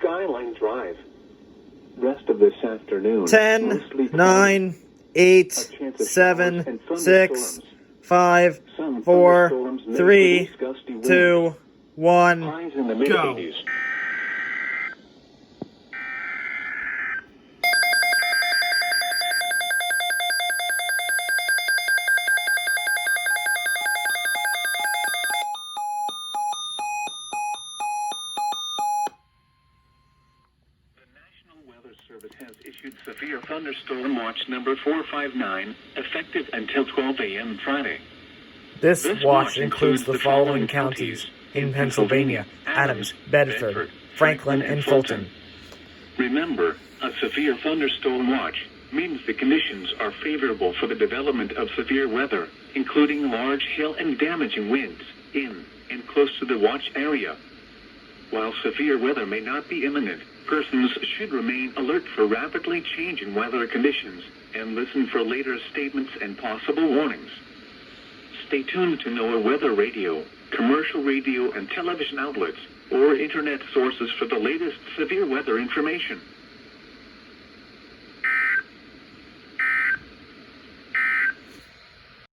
Skyline Drive. Rest of this afternoon. 10, mostly cloudy. 9, 8, A chance of 7, showers and 6, thunderstorms. 5, Some 4, thunderstorms may 3, produce gusty winds. 2, 1. Highs in the Go. mid-80s. Weather Service has issued severe thunderstorm watch number 459, effective until 12 a.m. Friday. This watch includes the following counties in Pennsylvania: Adams, Bedford, Franklin, and Fulton. Remember, a severe thunderstorm watch means the conditions are favorable for the development of severe weather, including large hail and damaging winds in and close to the watch area. While severe weather may not be imminent, persons should remain alert for rapidly changing weather conditions and listen for later statements and possible warnings. Stay tuned to NOAA Weather Radio, commercial radio and television outlets, or internet sources for the latest severe weather information.